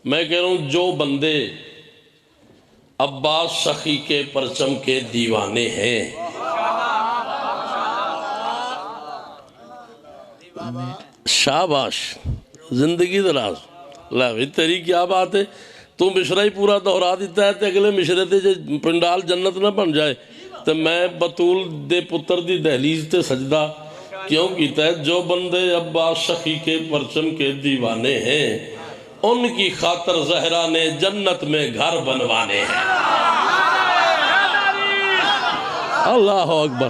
میں کہہ رہا ہوں جو بندے عباس سخی کے پرچم کے دیوانے ہیں، شاباش، زندگی دراز۔ لاوی تیری کیا بات ہے، تو مشرہ ہی پورا دہرا دیتا ہے تے اگلے مشرے تے جے پنڈال جنت نہ بن جائے تو میں بطول دے پتر دی دہلیز تے سجدہ کیوں کیتا ہے؟ جو بندے عباس سخی کے پرچم کے دیوانے ہیں ان کی خاطر زہرا نے جنت میں گھر بنوانے ہیں۔ اللہ اکبر،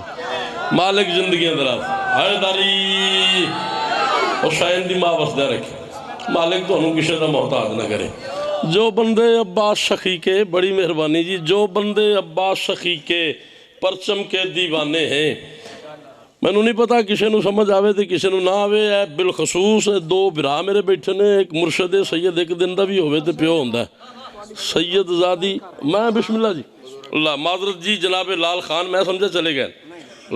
مالک زندگی اندراز، حیداری حسین دی ماں وسدہ رکھے، مالک تو انہوں کسی نہ محتاج نہ کرے۔ جو بندے عباس سخی کے، بڑی مہربانی جی، جو بندے عباس سخی کے پرچم کے دیوانے ہیں، میں نہیں پتا کسی نو سمجھ آوے تھے کسی نو نہ آوے ہے، بالخصوص دو برا میرے بیٹھے نے، ایک مرشد سید ایک دن دا بھی ہوئے تھے پیو ہوندہ ہے سید زادی، میں بسم اللہ جی اللہ معذرت جی جناب لال خان، میں سمجھے چلے گئے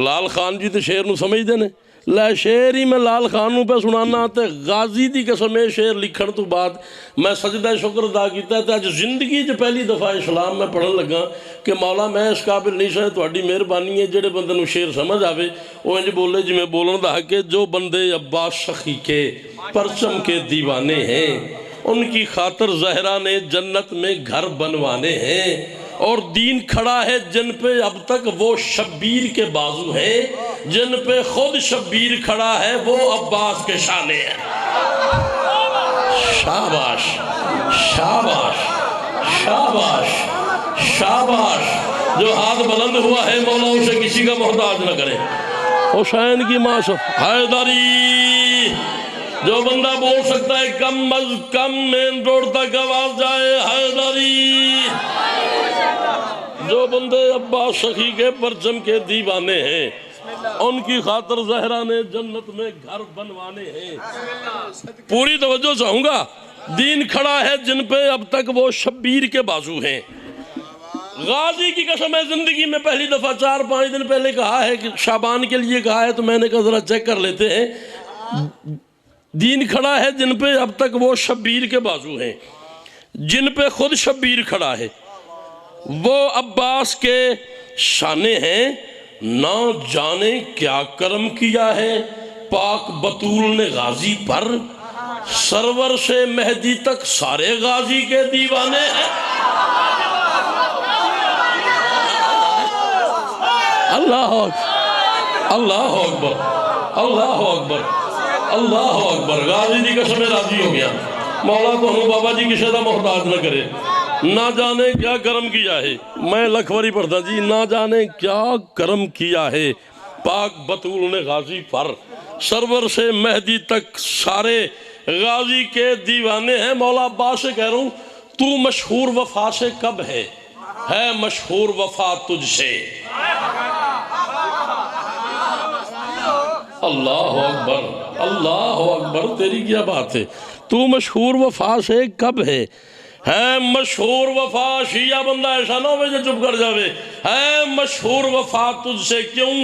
لال خان جی تے شیر نو سمجھ دینے لے شیر ہی میں لال خان نو پہ سنانا آتے غازی دی قسم شیر لکھن تو بعد میں سجدہ شکر ادا کیتا ہے آج زندگی جو پہلی دفعہ اسلام میں پڑھن لگا کہ مولا میں اس قابل نہیں سا تہاڈی مہربانی ہے جڑے بندے نو شیر سمجھ آوے وہ انج بولے جی میں بولن دا کہ جو بندے عباس سخی کے پرچم کے دیوانے ہیں ان کی خاطر زہرا نے جنت میں گھر بنوانے ہیں، اور دین کھڑا ہے جن پہ اب تک وہ شبیر کے بازو ہیں، جن پہ خود شبیر کھڑا ہے وہ عباس کے شانے ہیں۔ شاباش شاباش شاباش شاباش، جو ہاتھ بلند ہوا ہے مولا اسے کسی کا محتاج نہ کرے۔ حسین کی ماں حیداری، جو بندہ بول سکتا ہے کم از کم مین روڈ تک آواز جائے حیداری۔ جو بندے عباس سخی کے پرچم کے دیوانے ہیں ان کی خاطر زہرا نے جنت میں گھر بنوانے ہیں۔ پوری توجہ چاہوں گا، دین کھڑا ہے جن پہ اب تک وہ شبیر کے بازو ہیں۔ غازی کی قسم ہے زندگی میں پہلی دفعہ 4-5 دن پہلے کہا ہے کہ شعبان کے لیے کہا ہے تو میں نے کہا ذرا چیک کر لیتے ہیں، دین کھڑا ہے جن پہ اب تک وہ شبیر کے بازو ہیں، جن پہ خود شبیر کھڑا ہے وہ عباس کے شانے ہیں۔ نہ جانے کیا کرم کیا ہے پاک بطول نے غازی پر، سرور سے مہدی تک سارے غازی کے دیوانے ہیں۔ اللہ اکبر اللہ اکبر اللہ اکبر اللہ اکبر، غازی دی قسم راضی ہو گیا، مولا تو ہم بابا جی کسی دا محتاج نہ کرے۔ نہ جانے کیا کرم کیا ہے، میں لکھوری پڑھتا جی، نہ جانے کیا کرم کیا ہے پاک بطول نے غازی پر، سرور سے مہدی تک سارے غازی کے دیوانے ہیں۔ مولا عباس سے کہہ رہا ہوں تو مشہور وفا سے کب ہے مشہور وفا تجھ سے۔ اللہ اکبر اللہ اکبر، تیری کیا بات ہے، تو مشہور وفا سے کب ہے مشہور وفا، شیعہ بندہ ایسا نہ ہوئے جو چپ کر جاوے، ہے مشہور وفا تجھ سے کیوں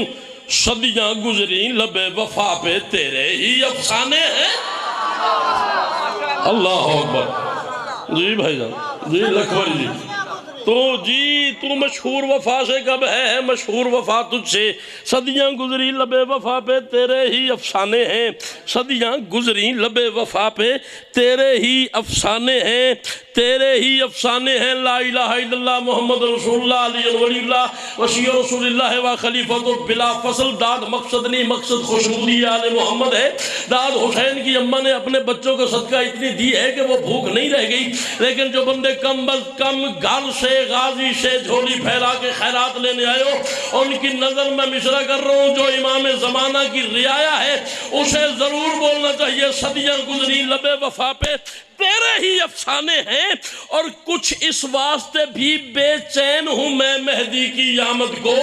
صدیاں گزری لبے وفا پہ تیرے ہی افسانے ہیں۔ اللہ اکبر جی بھائی جان جی لکھوری جی، تو مشہور وفا سے کب ہے مشہور وفا تجھ سے، صدیاں گزری لبے وفا پہ تیرے ہی افسانے ہیں، صدیاں گزری لبے وفا پہ تیرے ہی افسانے ہیں، تیرے ہی افسانے ہیں۔ لا الہ الا اللہ محمد رسول اللہ علی ولی اللہ وشیع رسول اللہ و خلیفۃ بلا فصل۔ داد مقصد نہیں، مقصد خوشنودی آل محمد ہے۔ داد حسین کی اماں نے اپنے بچوں کو صدقہ اتنی دی ہے کہ وہ بھوک نہیں رہ گئی، لیکن جو بندے کم از کم گھر سے غازی سے جھولی پھیلا کے خیرات لینے آئے ہو ان کی نظر میں مشرہ کر رہا ہوں، جو امام زمانہ کی رعایا ہے اسے ضرور بولنا چاہیے صدیاں گزری لبے وفا پہ تیرے ہی افسانے ہیں، اور کچھ اس واسطے بھی بے چین ہوں میں مہدی کی آمد کو،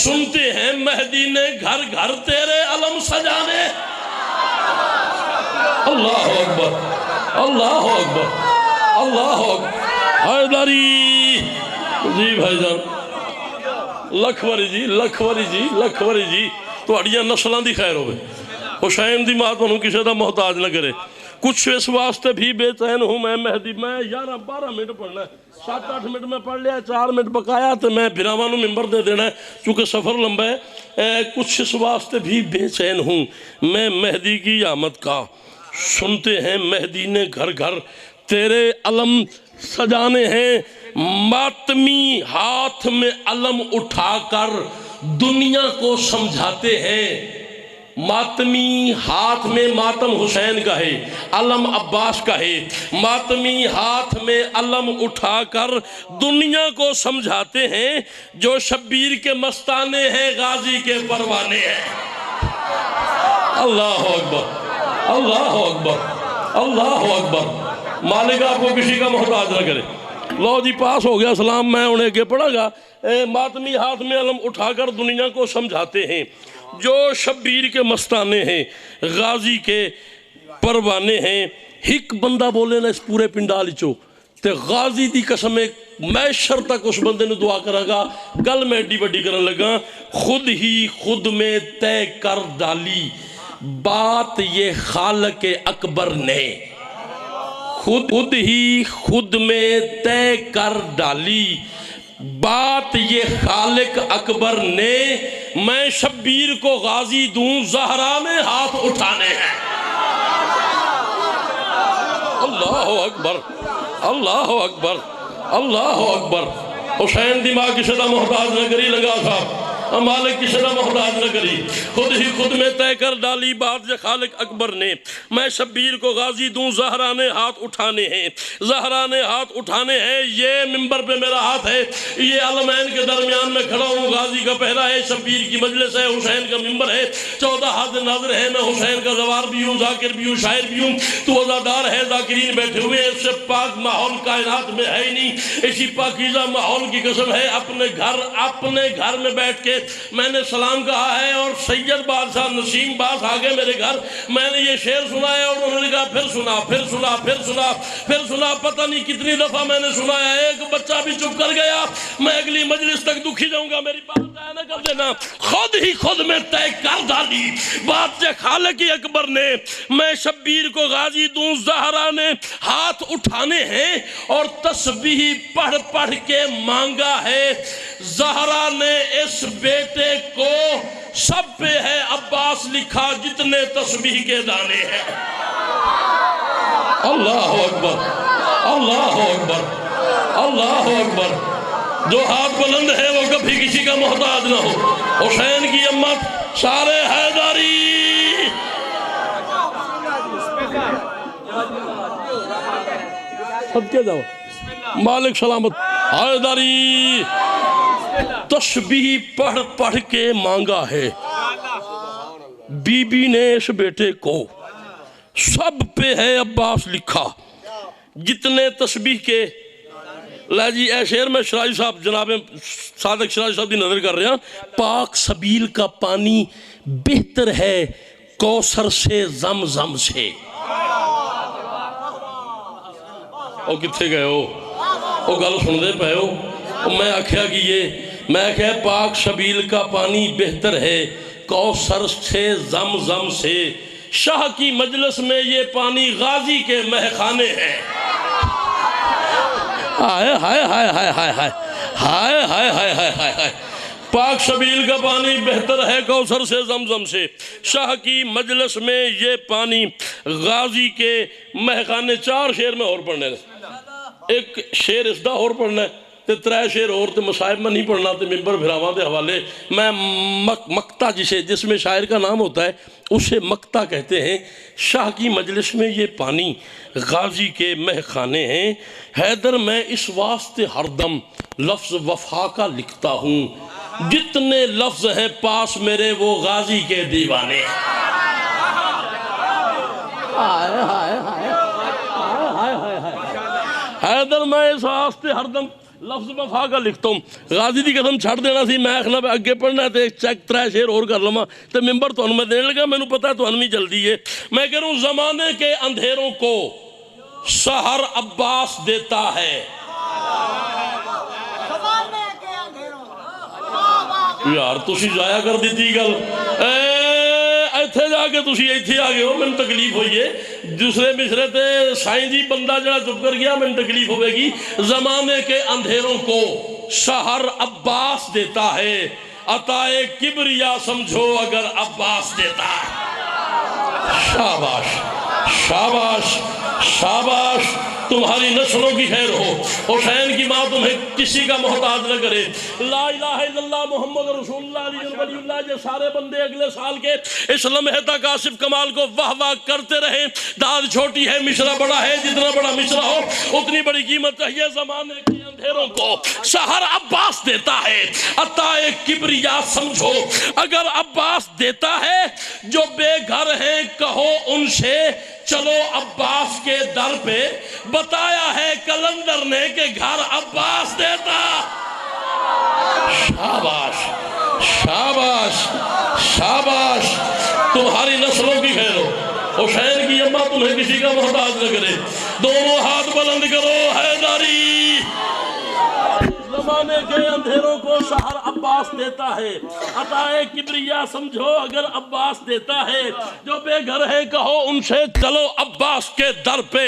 سنتے ہیں مہدی نے گھر گھر تیرے علم سجانے۔ اللہ اکبر اللہ اکبر اللہ اکبر، حیداری جی بھائی جان لکھوری جی لکھوری جی لکھوری جی، تو اڑیاں نسلان دی خیر ہوئے، حسین دی ماں تو انہوں کسی دا محتاج نہ کرے۔ کچھ اس واسطے بھی بے چین ہوں میں مہدی، میں 11-12 منٹ پڑھنا ہے، 7-8 منٹ میں پڑھ لیا، 4 منٹ بقایا تو میں بھراواں نوں ممبر دے دینا ہے چونکہ سفر لمبا ہے۔ کچھ اس واسطے بھی بے چین ہوں میں مہدی کی آمد کا، سنتے ہیں مہدی نے گھر گھر تیرے علم سجانے ہیں، ماتمی ہاتھ میں علم اٹھا کر دنیا کو سمجھاتے ہیں۔ ماتمی ہاتھ میں ماتم حسین کا ہے، علم عباس کا ہے، ماتمی ہاتھ میں علم اٹھا کر دنیا کو سمجھاتے ہیں، جو شبیر کے مستانے ہیں غازی کے پروانے ہیں۔ اللہ اکبر، اللہ اکبر، اللہ اکبر۔ مالک آپ کو کسی کا محتاج نہ کرے۔ لو جی پاس ہو گیا سلام، میں انہیں کے پڑھا گا۔ ماتمی ہاتھ میں علم اٹھا کر دنیا کو سمجھاتے ہیں، جو شبیر کے مستانے ہیں غازی کے پروانے ہیں۔ ہک بندہ بولے نا اس پورے پنڈال چو تے غازی دی قسم میشر تک اس بندے نے دعا کرا گا، گل میں ایڈی بڑی کرن لگا، خود ہی خود میں طے کر ڈالی بات یہ خالق اکبر نے، خود ہی خود میں طے کر ڈالی بات یہ خالق اکبر نے، میں شبیر کو غازی دوں زہرا نے ہاتھ اٹھانے ہیں۔ اللہ اکبر، اللہ اکبر، اللہ اکبر۔ حسین دی ماں کسی دا محتاج نہ کری لگا صاحب، مالک کسی دا محتاج نہ کری، خود ہی خود میں طے کر ڈالی بات یہ خالق اکبر نے، میں شبیر کو غازی دوں زہرا نے ہاتھ اٹھانے ہیں، زہرا نے ہاتھ اٹھانے ہیں۔ یہ ممبر پہ میرا ہاتھ ہے، یہ علمین کے درمیان میں کھڑا ہوں، غازی کا پہرا ہے، شبیر کی مجلس ہے، حسین کا ممبر ہے، 14 ہاتھ ناظر ہے، میں حسین کا زوار بھی ہوں، ذاکر بھی ہوں، شاعر بھی ہوں، تو عزادار ہے، ذاکرین بیٹھے ہوئے ہیں، اس سے پاک ماحول کائنات میں ہے ہی نہیں۔ اسی پاکیزہ ماحول کی قسم ہے، اپنے گھر میں بیٹھ کے میں نے سلام کہا ہے، اور سید بادشاہ نسیم باس آگے میرے گھر، میں نے یہ شعر سنا ہے، اور انہوں نے کہا پھر سنا، پھر سنا، پھر سنا، پھر سنا، پتہ نہیں کتنی دفعہ میں نے سنایا، ایک بچہ بھی چپ کر گیا، میں اگلی مجلس تک دکھی جاؤں گا، میری بات ضائع نہ کر دینا۔ خود ہی خود میں طے کر ڈالی بات یہ خالق اکبر نے، میں شبیر کو غازی دوں زہرا نے ہاتھ اٹھانے ہیں، اور تسبیح پڑھ پڑھ کے مانگا ہے زہرا نے اس بیٹے کو، سب پہ ہے عباس لکھا جتنے تسبیح کے دانے ہیں۔ اللہ اکبر، اللہ اکبر، اللہ اکبر۔ جو ہاتھ بلند ہے وہ کبھی کسی کا محتاج نہ ہو۔ حسین کی امت سارے حیدری، سب کے جاؤ مالک سلامت، حیدری تسبیح پڑھ پڑھ کے مانگا ہے بی بی نے اس بیٹے کو، سب پہ ہے عباس لکھا جتنے تسبیح کے۔ لے جی اے شعر میں شرائی صاحب، جناب صادق شرائی صاحب دی نظر کر رہے ہیں، پاک سبیل کا پانی بہتر ہے کوثر سے زمزم سے۔ او کتھے گئے ہو، او گل سن دے پہ ہو، میں آکھیا کہ میں کہ پاک سبیل کا پانی بہتر ہے کوثر سے زمزم سے، شاہ کی مجلس میں یہ پانی غازی کے مہخانے ہیں۔ ہائے ہائے ہائے ہائے ہائے ہائے ہائے ہائے ہائے ہائے ہائے ہائے، پاک سبیل کا پانی بہتر ہے کوثر سے زمزم سے، شاہ کی مجلس میں یہ پانی غازی کے مہخانے۔ 4 شعر میں اور پڑھنے ہیں، ایک شعر اس دا اور پڑھنا ہے، تے 3 شعر اور تے مصائب میں نہیں پڑھنا، تے ممبر بھراواں دے حوالے میں مقطع جس میں شاعر کا نام ہوتا ہے اسے مقطع کہتے ہیں۔ شاہ کی مجلس میں یہ پانی غازی کے مہخانے ہیں، حیدر میں اس واسطے ہر دم لفظ وفا کا لکھتا ہوں، جتنے لفظ ہیں پاس میرے وہ غازی کے دیوانے ہیں۔ حیدر میں اس واسطے ہر دم لفظ وفا کا لکھتا ہوں، غازی دی قسم چھڑ دینا سی، میں اخنا پہ اگے پڑھنا ہے تے چیک 3 شعر اور کر لما تے ممبر تو میں دینے لگا، میں نے پتا ہے تو انہی جلدی ہے۔ میں کہہ رہا ہوں زمانے کے اندھیروں کو سحر عباس دیتا ہے، یار تسی ضائع کر دیتی گل، اے ایتھے جا کے تسی ایتھے آ گئے ہو میں تکلیف ہوئی ہے دوسرے مصرے تے سائیں جی بندہ جڑا چپ کر گیا میں تکلیف ہوئے گی زمانے کے اندھیروں کو شہر عباس دیتا ہے عطائے کبریا سمجھو اگر عباس دیتا ہے شاباش شاباش شاباش تمہاری نسلوں کی خیر ہو حسین کی ماں تمہیں کسی کا محتاج نہ کرے لا الہ الا اللہ محمد رسول اللہ علی ولی اللہ یہ سارے بندے اگلے سال کے اس لمحے تک آصف کمال کو واہ واہ کرتے رہے داد چھوٹی ہے مصرع بڑا ہے جتنا بڑا مصرع ہو اتنی بڑی قیمت چاہیے زمانے کے اندھیروں کو شہر عباس دیتا ہے عطائے کبریا سمجھو اگر عباس دیتا ہے جو بے گھر ہیں کہو ان سے چلو عباس کے در پہ بتایا ہے کلندر نے کہ گھر عباس دیتا شاباش شاباش شاباش تمہاری نسلوں کی خیر ہو حسین کی اماں تمہیں کسی کا محتاج نہ کرے دونوں ہاتھ بلند کرو حیدری زمانے کے اندھیروں کو شہر عباس دیتا ہے عطائے کبریا سمجھو اگر عباس دیتا ہے جو بے گھر ہے کہو ان سے چلو عباس کے در پہ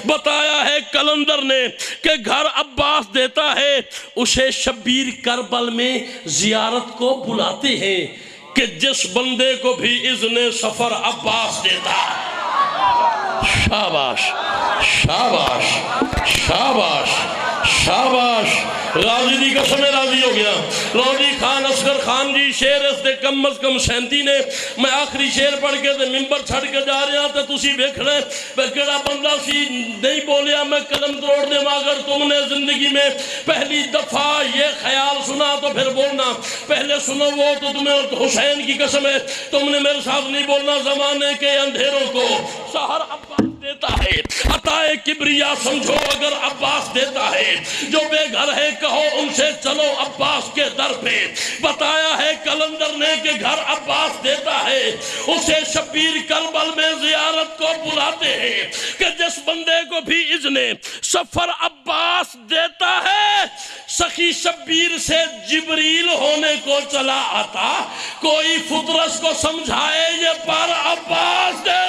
بتایا ہے کلندر نے کہ گھر عباس دیتا ہے اسے شبیر کربل میں زیارت کو بلاتے ہیں کہ جس بندے کو بھی اذن سفر عباس دیتا شاباش شاباش شاباش شاباش راضی دی قسم راضی ہو گیا لودی خان اصغر خان جی شیر اس دے کم از کم 37 نے میں آخری شیر پڑھ کے ممبر چھڑ کے جا رہا تھا تسی دیکھ رہے میں کڑا بندہ سی نہیں بولیا میں قلم توڑ دے مگر تم نے زندگی میں پہلی دفعہ یہ خیال سنا تو پھر بولنا پہلے سنو وہ تو تمہیں حسین کی قسم ہے تم نے میرے ساتھ نہیں بولنا زمانے کے اندھیروں کو شہر عباس دیتا ہے عطائے کبریا سمجھو اگر عباس دیتا ہے جو بے گھر ہے کہو ان سے چلو عباس کے در پہ بتایا ہے کلندر نے کہ گھر عباس دیتا ہے اسے شبیر کربل میں زیارت کو بلاتے ہیں کہ جس بندے کو بھی اذن سفر عباس دیتا ہے سخی شبیر سے جبریل ہونے کو چلا آتا کوئی فطرس کو سمجھائے یہ پر عباس دے